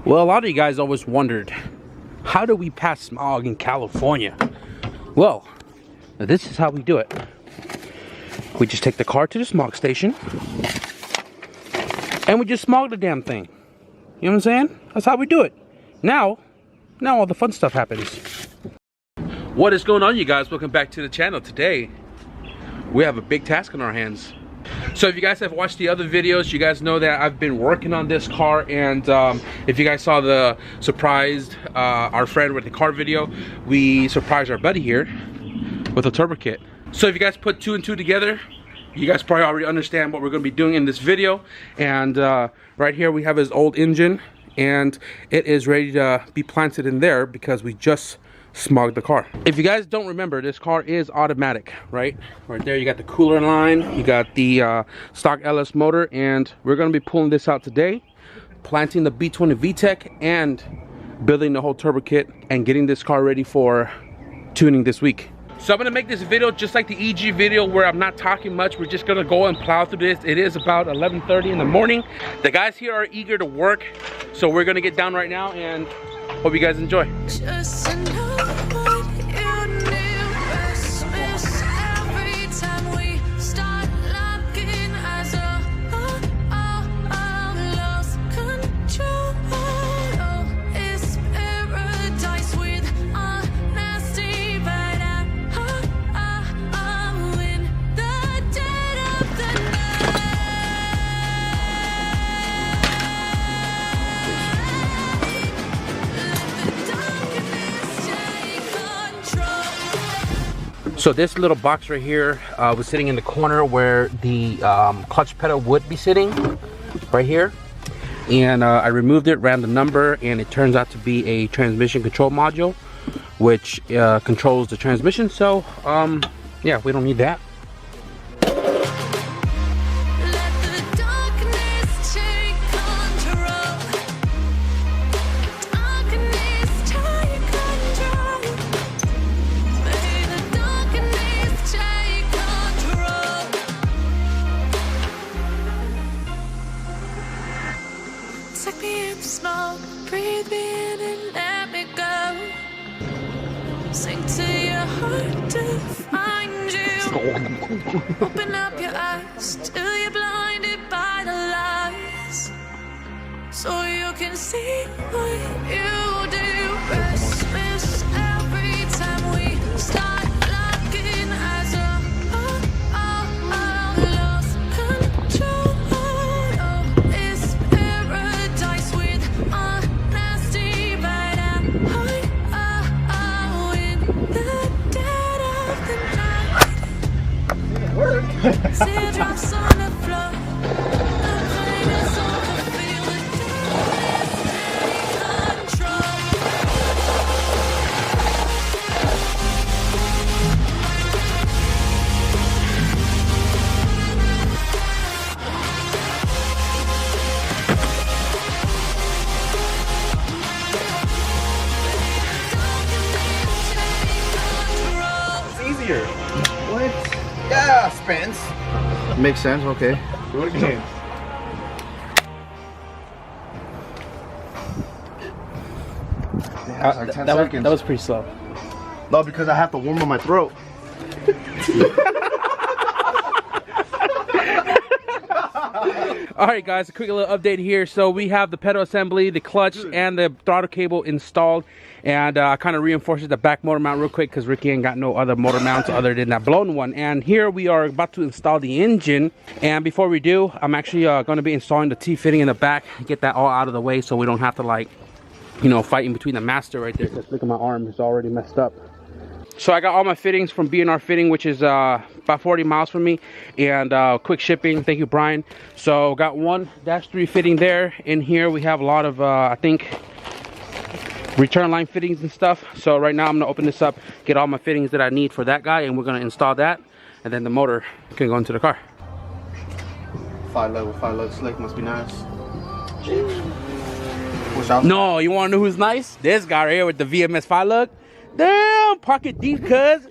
Well, a lot of you guys always wondered, how do we pass smog in California? Well, this is how we do it. We just take the car to the smog station and we just smog the damn thing. You know what I'm saying? That's how we do it. Now all the fun stuff happens. What is going on, you guys? Welcome back to the channel. Today we have a big task on our hands. So if you guys have watched the other videos, you guys know that I've been working on this car, and if you guys saw the surprised our friend with the car video, we surprised our buddy here with a turbo kit. So if you guys put two and two together, you guys probably already understand what we're going to be doing in this video. And right here we have his old engine, and it is ready to be planted in there because we just smogged the car. If you guys don't remember, this car is automatic, right? Right there you got the cooler line, you got the stock LS motor, and we're going to be pulling this out today, planting the B20VTEC and building the whole turbo kit and getting this car ready for tuning this week. So I'm going to make this video just like the EG video where I'm not talking much. We're just going to go and plow through this. It is about 11:30 in the morning. The guys here are eager to work, so we're going to get down right now and hope you guys enjoy. So this little box right here was sitting in the corner where the clutch pedal would be sitting, right here. And I removed it, ran the number, and it turns out to be a transmission control module, which controls the transmission. So yeah, we don't need that. Breathe me in and let me go. Sink to your heart to find you. Open up your eyes till you're blinded by the lies, so you can see what you do. Restless every time we start locking eyes up. Lost control. Oh, it's paradise with honesty, but I'm in the dead of the night. Teardrops on the floor. The pain is over. Feel the darkness take control. Easier. What? Yeah, Spence. Makes sense, okay. Do it again. Yeah, like 10 seconds. That was pretty slow. No, because I have to warm up my throat. Alright guys, a quick little update here. So we have the pedal assembly, the clutch, and the throttle cable installed. And I kind of reinforced the back motor mount real quick because Ricky ain't got no other motor mounts other than that blown one. And here we are about to install the engine. And before we do, I'm actually going to be installing the T-fitting in the back. Get that all out of the way so we don't have to, like, you know, fight in between the master right there. Just look at my arm, it's already messed up. So I got all my fittings from B&R Fitting, which is about 40 miles from me, and quick shipping. Thank you, Brian. So got one -3 fitting there. In here we have a lot of I think return line fittings and stuff. So right now I'm gonna open this up, get all my fittings that I need for that guy, and we're gonna install that, and then the motor can go into the car. 5 lug slick must be nice. No, you wanna know who's nice? This guy right here with the VMS 5 lug. Damn, pocket deep, cuz.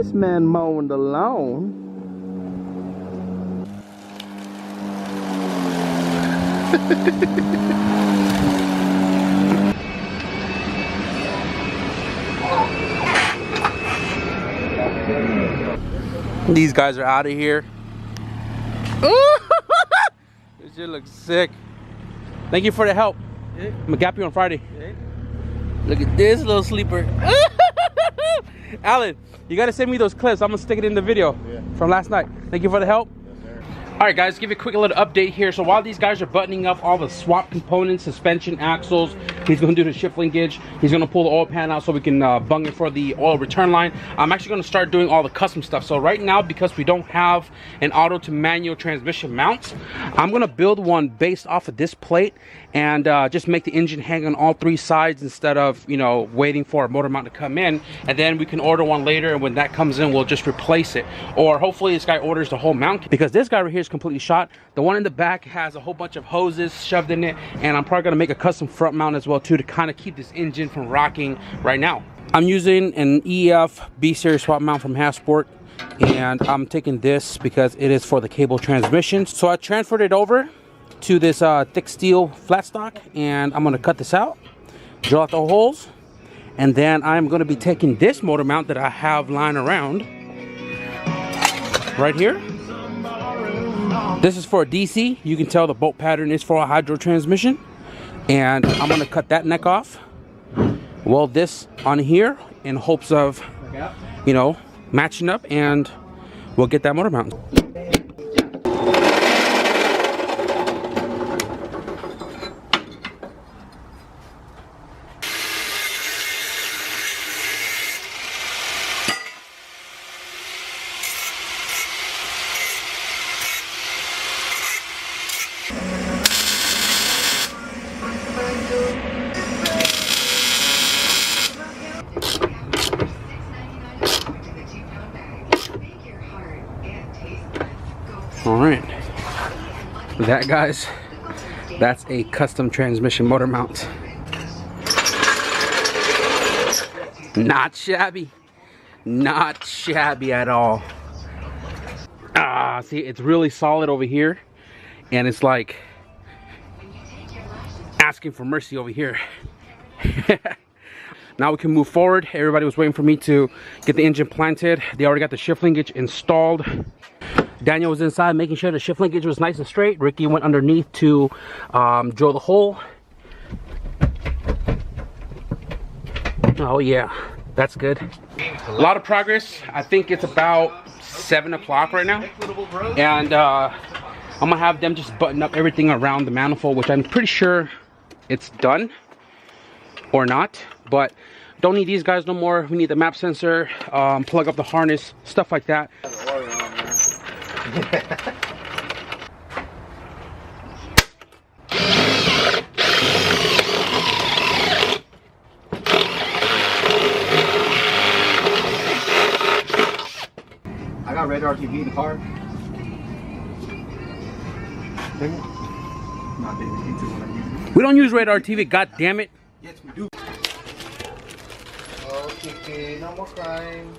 This man mowing the lawn. These guys are out of here. This shit looks sick. Thank you for the help. I'm gonna gap you on Friday. Look at this little sleeper. Alan, you gotta send me those clips. I'm gonna stick it in the video from last night. Thank you for the help. All right, guys, give you a quick little update here. So while these guys are buttoning up all the swap components, suspension, axles, he's gonna do the shift linkage. He's gonna pull the oil pan out so we can bung it for the oil return line. I'm actually gonna start doing all the custom stuff. So right now, because we don't have an auto to manual transmission mount, I'm gonna build one based off of this plate and just make the engine hang on all three sides instead of, you know, waiting for a motor mount to come in. And then we can order one later, and when that comes in, we'll just replace it. Or hopefully this guy orders the whole mount, because this guy right here is completely shot. The one in the back has a whole bunch of hoses shoved in it, and I'm probably gonna make a custom front mount as well too, to kind of keep this engine from rocking right now. I'm using an EF B series swap mount from Hasport, and I'm taking this because it is for the cable transmission. So I transferred it over to this thick steel flat stock, and I'm gonna cut this out, drill out the holes, and then I'm gonna be taking this motor mount that I have lying around right here. This is for a DC. You can tell the bolt pattern is for a hydro transmission, and I'm gonna cut that neck off, weld this on here in hopes of, you know, matching up, and we'll get that motor mount. All right, that, guys, that's a custom transmission motor mount. Not shabby, not shabby at all. See, it's really solid over here, and it's like asking for mercy over here. Now we can move forward. Everybody was waiting for me to get the engine planted. They already got the shift linkage installed. Daniel was inside making sure the shift linkage was nice and straight. Ricky went underneath to drill the hole. Oh yeah, that's good. A lot of progress. I think it's about 7 o'clock right now, and I'm gonna have them just button up everything around the manifold, which I'm pretty sure it's done or not, but don't need these guys no more. We need the map sensor, plug up the harness, stuff like that. I got radar TV in the car. We don't use radar TV, god damn it. Yes, we do. Okay, no more crying.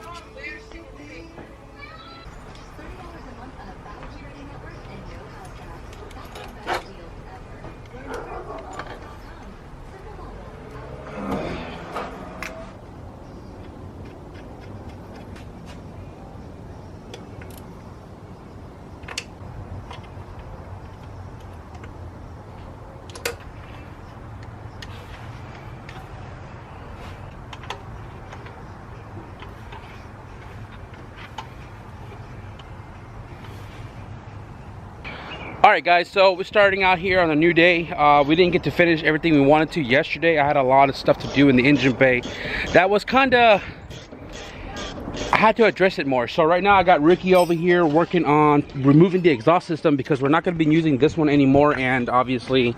All right, guys, so we're starting out here on a new day. We didn't get to finish everything we wanted to yesterday. I had a lot of stuff to do in the engine bay. That was kind of, I had to address it more. So right now I got Ricky over here working on removing the exhaust system, because we're not going to be using this one anymore, and obviously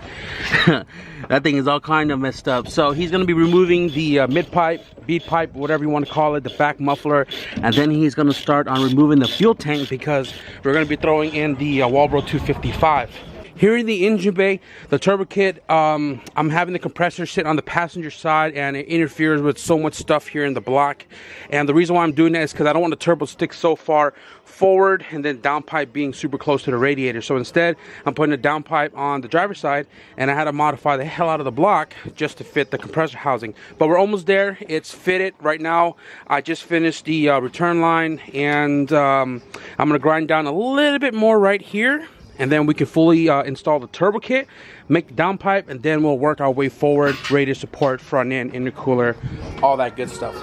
that thing is all kind of messed up. So he's going to be removing the mid pipe, bead pipe, whatever you want to call it, the back muffler, and then he's going to start on removing the fuel tank, because we're going to be throwing in the Walbro 255. Here in the engine bay, the turbo kit, I'm having the compressor sit on the passenger side, and it interferes with so much stuff here in the block. And the reason why I'm doing that is because I don't want the turbo stick so far forward and then downpipe being super close to the radiator. So instead, I'm putting a downpipe on the driver's side, and I had to modify the hell out of the block just to fit the compressor housing. But we're almost there. It's fitted right now. I just finished the return line, and I'm going to grind down a little bit more right here. And then we can fully install the turbo kit, make the downpipe, and then we'll work our way forward, radiator support, front end, intercooler, all that good stuff.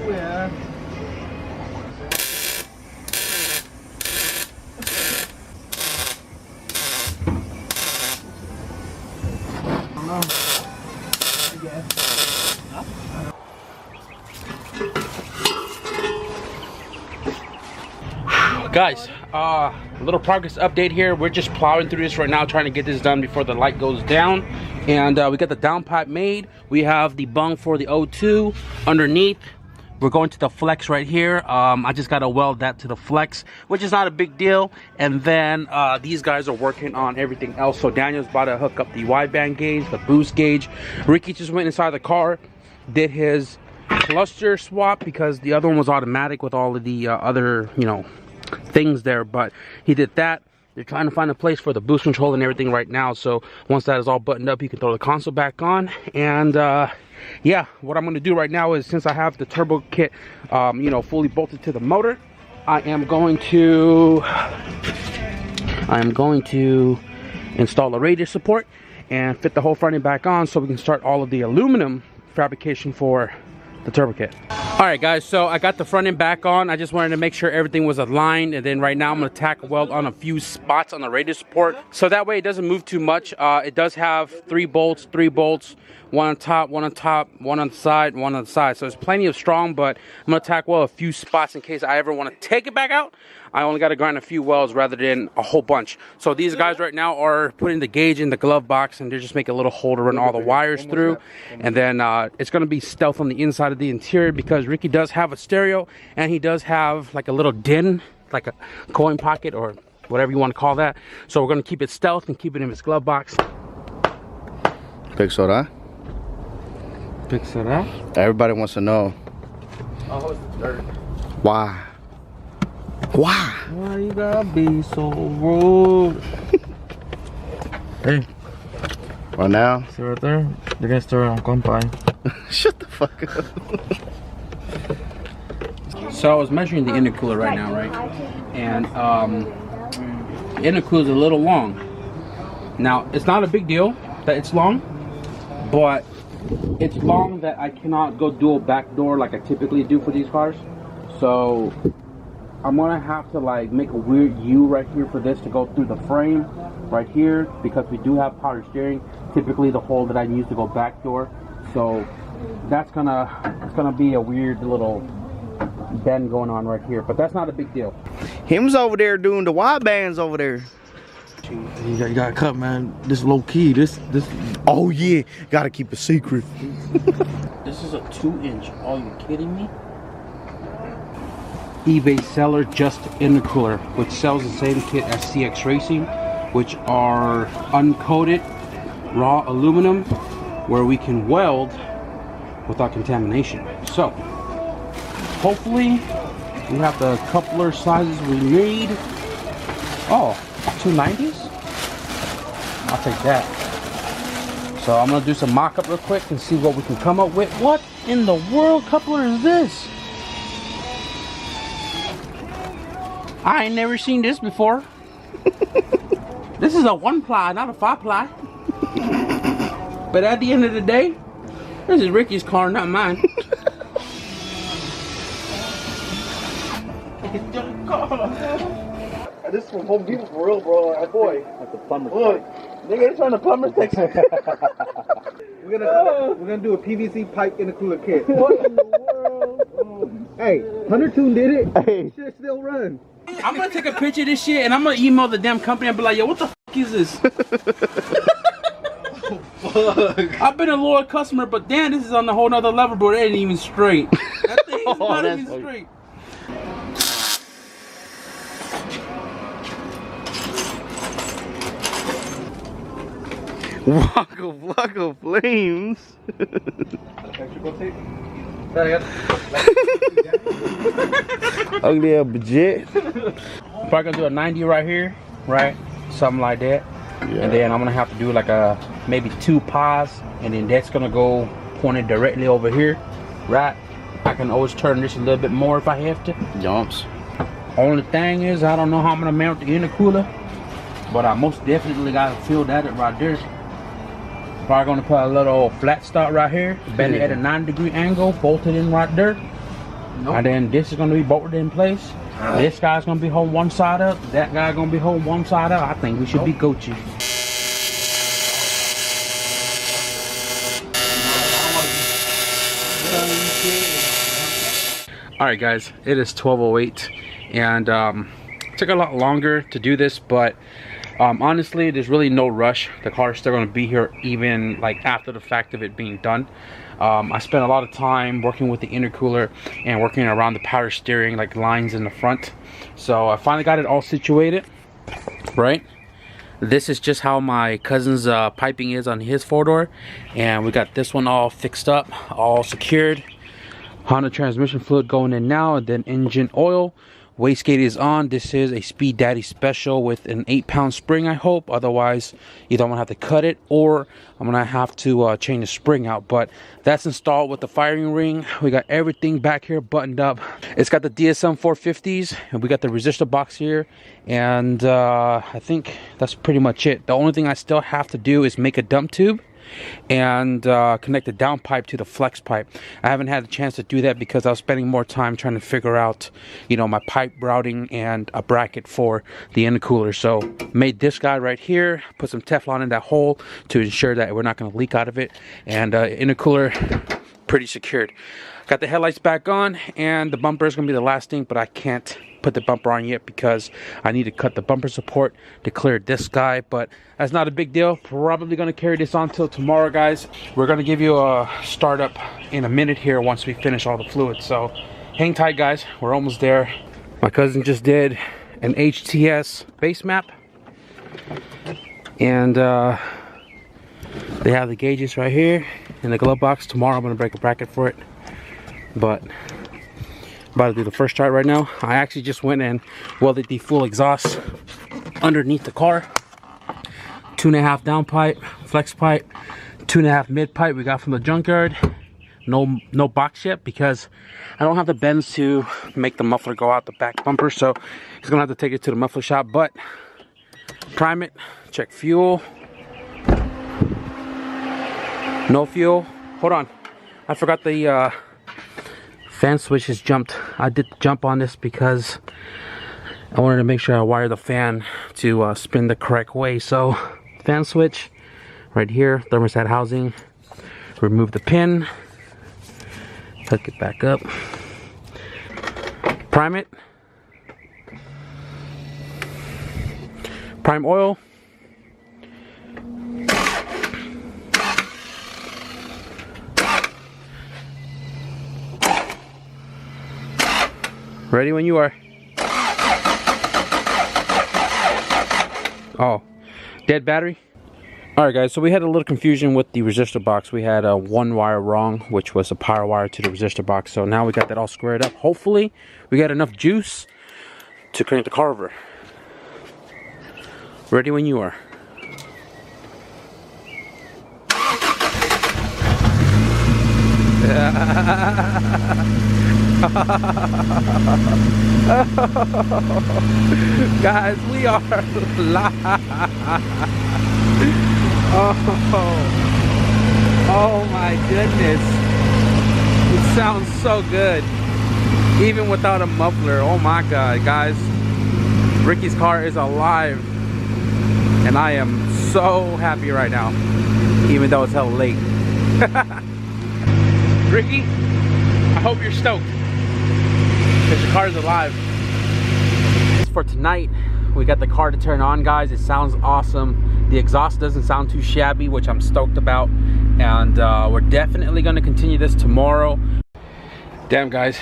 Yeah. Guys, a little progress update here. We're just plowing through this right now, trying to get this done before the light goes down. And we got the downpipe made. We have the bung for the O2 underneath. We're going to the flex right here. I just got to weld that to the flex, which is not a big deal. And then these guys are working on everything else. So Daniel's about to hook up the wideband gauge, the boost gauge. Ricky just went inside the car, did his cluster swap because the other one was automatic with all of the other, you know, things there. But he did that. They're trying to find a place for the boost control and everything right now. So once that is all buttoned up, you can throw the console back on. And yeah, what I'm going to do right now is, since I have the turbo kit you know, fully bolted to the motor, I am going to install the radiator support and fit the whole front end back on so we can start all of the aluminum fabrication for the turbo kit. All right guys, so I got the front end back on. I just wanted to make sure everything was aligned, and then right now I'm going to tack weld on a few spots on the radiator support so that way it doesn't move too much. It does have three bolts, one on top, one on top, one on the side, one on the side. So there's plenty of strong, but I'm going to tack weld a few spots in case I ever want to take it back out. I only got to grind a few welds rather than a whole bunch. So these guys right now are putting the gauge in the glove box, and they're just making a little hole to run all the wires through. And then it's going to be stealth on the inside of the interior because Ricky does have a stereo, and he does have like a little din, like a coin pocket or whatever you want to call that. So we're going to keep it stealth and keep it in his glove box. Big soda. Big soda. Everybody wants to know. Why? Why? Why you gotta be so rude? Hey, Right now? see right there? They're gonna start on company. Shut the fuck up. So I was measuring the intercooler right now, right? And intercooler is a little long. Now, it's not a big deal that it's long, but it's long that I cannot go dual back door like I typically do for these cars. So I'm gonna have to like make a weird U right here for this to go through the frame right here, because we do have power steering, typically the hole that I use to go back door. So that's gonna be a weird little bend going on right here, but that's not a big deal. Him's over there doing the wide bands over there. You gotta cut, man. This low key. This. Oh yeah, gotta keep a secret. This is a 2-inch. Are you kidding me? eBay seller just intercooler, which sells the same kit as CX Racing, which are uncoated raw aluminum where we can weld without contamination. So hopefully we have the coupler sizes we need. Oh, 290s? I'll take that. So I'm gonna do some mock-up real quick and see what we can come up with. What in the world coupler is this? I ain't never seen this before. This is a 1-ply, not a 5-ply. But at the end of the day, this is Ricky's car, not mine. It's your car. This is from Home Depot for real, bro. Like, boy. That's the plumber's Look, Nigga, it's on the plumber section. We're gonna do a PVC pipe intercooler kit. What in the world? Hey, KTUNED did it. Hey. Shit still run. I'm gonna take a picture of this shit and I'm gonna email the damn company and be like, yo, what the fuck is this? I've been a loyal customer, but damn, this is on a whole nother level, bro. It ain't even straight. That thing is not that's even straight. Waka flames. Ugly budget. Probably gonna do a 90 right here, right? Something like that. Yeah. And then I'm gonna have to do like a maybe 2 pas, and then that's gonna go pointed directly over here, right? I can always turn this a little bit more if I have to. Jumps. Only thing is, I don't know how I'm gonna mount the intercooler, but I most definitely gotta fill that up right there. Probably gonna put a little flat stop right here, bend it at a 90-degree angle, bolted in right there. And then this is gonna be bolted in place. This guy's gonna be holding one side up, that guy gonna be holding one side up. I think we should be Gucci. Alright guys, it is 12:08 and took a lot longer to do this, but honestly there's really no rush. The car is still going to be here even like after the fact of it being done. I spent a lot of time working with the intercooler and working around the power steering, like lines in the front. So I finally got it all situated, right? This is just how my cousin's piping is on his 4-door, and we got this one all fixed up, all secured. Honda transmission fluid going in now, and then engine oil. Wastegate is on. This is a Speed Daddy special with an 8-pound spring, I hope. Otherwise, either I'm gonna have to cut it or I'm gonna have to change the spring out. But that's installed with the firing ring. We got everything back here buttoned up. It's got the DSM 450s, and we got the resistor box here. And I think that's pretty much it. The only thing I still have to do is make a dump tube and connect the down pipe to the flex pipe. I haven't had a chance to do that because I was spending more time trying to figure out, you know, my pipe routing and a bracket for the intercooler. So made this guy right here, put some Teflon in that hole to ensure that we're not going to leak out of it, and intercooler pretty secured. Got the headlights back on, and the bumper is going to be the last thing, but I can't put the bumper on yet because I need to cut the bumper support to clear this guy, but that's not a big deal. Probably going to carry this on till tomorrow, guys. We're going to give you a startup in a minute here once we finish all the fluids, so hang tight, guys. We're almost there. My cousin just did an HTS base map, and they have the gauges right here in the glove box. Tomorrow I'm going to break a bracket for it, but about to do the first start right now. I actually just went and welded the full exhaust underneath the car. 2.5 down pipe, flex pipe, 2.5 mid pipe we got from the junkyard. No box yet because I don't have the bends to make the muffler go out the back bumper, so he's gonna have to take it to the muffler shop. But prime it, check fuel. No fuel. Hold on, I forgot the fan switch has jumped. I did jump on this because I wanted to make sure I wired the fan to spin the correct way. So fan switch right here, thermostat housing, remove the pin, hook it back up, prime it, prime oil, ready when you are. Oh, dead battery. Alright guys, so we had a little confusion with the resistor box. We had one wire wrong, which was a power wire to the resistor box. So now we got that all squared up. Hopefully we got enough juice to crank the car over. Ready when you are. Guys, we are live. Oh my goodness, it sounds so good even without a muffler. Oh my god, guys, Ricky's car is alive and I am so happy right now, even though it's hella late. Ricky, I hope you're stoked because your car is alive. For tonight, we got the car to turn on, guys. It sounds awesome. The exhaust doesn't sound too shabby, which I'm stoked about. And we're definitely going to continue this tomorrow. Damn, guys,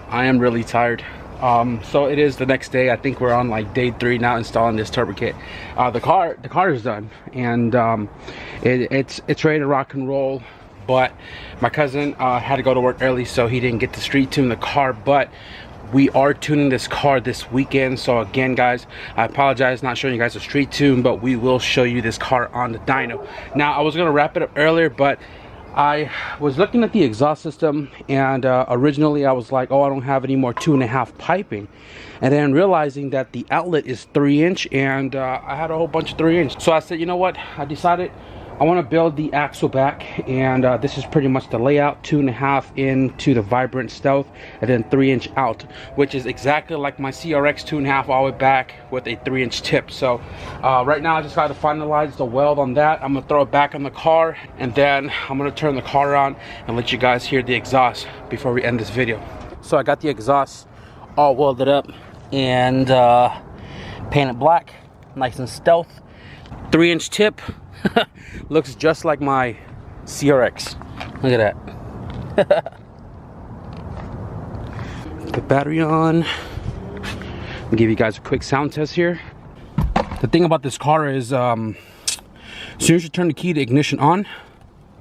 I am really tired. So it is the next day. I think we're on like day 3 now installing this turbo kit. The car is done, and it's ready to rock and roll. But my cousin had to go to work early, so he didn't get to street tune the car. But we are tuning this car this weekend. So again, guys, I apologize not showing you guys a street tune, but we will show you this car on the dyno. Now, I was gonna wrap it up earlier, but I was looking at the exhaust system, and originally I was like, oh, I don't have any more 2.5 piping, and then realizing that the outlet is 3-inch, and I had a whole bunch of 3-inch. So I said, you know what, I decided I want to build the axle back, and this is pretty much the layout: 2.5 into the Vibrant Stealth, and then 3-inch out, which is exactly like my CRX 2.5 all the way back with a 3-inch tip. So right now I just got to finalize the weld on that. I'm gonna throw it back on the car, and then I'm gonna turn the car on and let you guys hear the exhaust before we end this video. So I got the exhaust all welded up and painted black, nice and stealth. 3-inch tip. Looks just like my CRX. Look at that. The battery on. I'll give you guys a quick sound test here. The thing about this car is as soon as you turn the key to ignition on,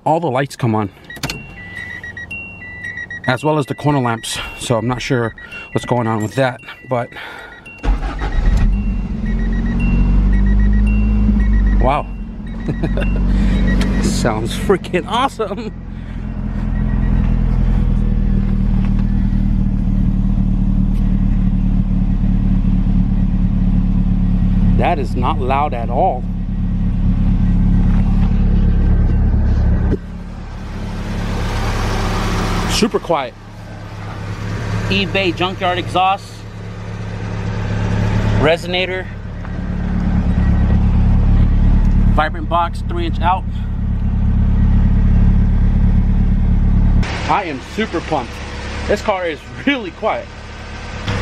all the lights come on, as well as the corner lamps. So I'm not sure what's going on with that, but wow. Sounds freaking awesome. That is not loud at all. Super quiet. eBay junkyard exhaust, resonator, Vibrant box, 3-inch out. I am super pumped. This car is really quiet.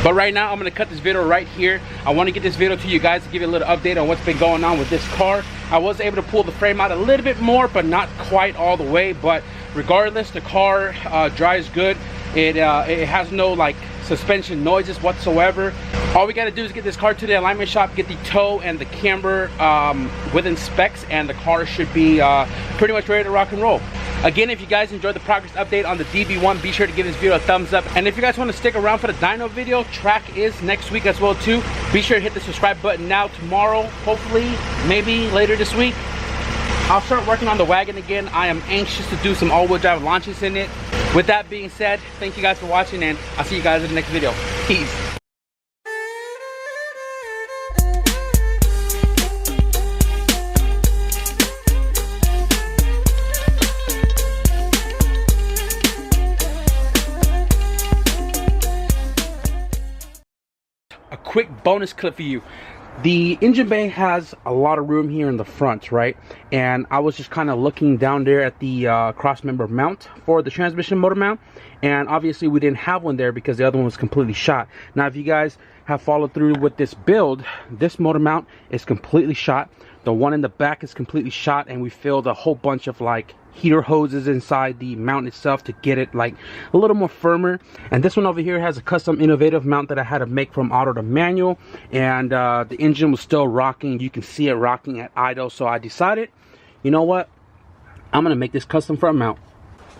But right now I'm gonna cut this video right here. I want to get this video to you guys to give you a little update on what's been going on with this car. I was able to pull the frame out a little bit more, but not quite all the way. But regardless, the car drives good. It has no like suspension noises whatsoever. All we got to do is get this car to the alignment shop, get the toe and the camber within specs, and the car should be pretty much ready to rock and roll. Again, if you guys enjoyed the progress update on the DB1, be sure to give this video a thumbs up. And if you guys want to stick around for the dyno video, track is next week as well too. Be sure to hit the subscribe button now. Tomorrow, hopefully, maybe later this week, I'll start working on the wagon again. I am anxious to do some all-wheel drive launches in it. With that being said, thank you guys for watching, and I'll see you guys in the next video. Peace. A quick bonus clip for you. The engine bay has a lot of room here in the front, right? And I was just kind of looking down there at the cross member mount for the transmission motor mount, and obviously we didn't have one there because the other one was completely shot. Now, if you guys have followed through with this build, this motor mount is completely shot. The one in the back is completely shot, and we filled a whole bunch of like heater hoses inside the mount itself to get it like a little more firmer. And this one over here has a custom innovative mount that I had to make from auto to manual, and the engine was still rocking. You can see it rocking at idle, so I decided, you know what, I'm gonna make this custom front mount.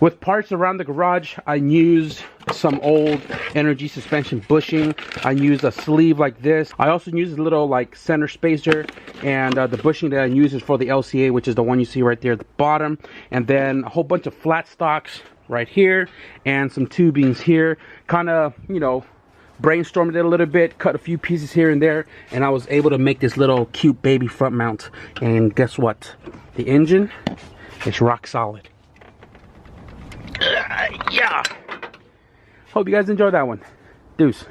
With parts around the garage, I used some old energy suspension bushing. I used a sleeve like this. I also used a little like center spacer, and the bushing that I use is for the LCA, which is the one you see right there at the bottom. And then a whole bunch of flat stocks right here and some tubings here. Kind of, you know, brainstormed it a little bit, cut a few pieces here and there, and I was able to make this little cute baby front mount. And guess what? The engine is rock solid. Yeah. Hope you guys enjoyed that one. Deuce.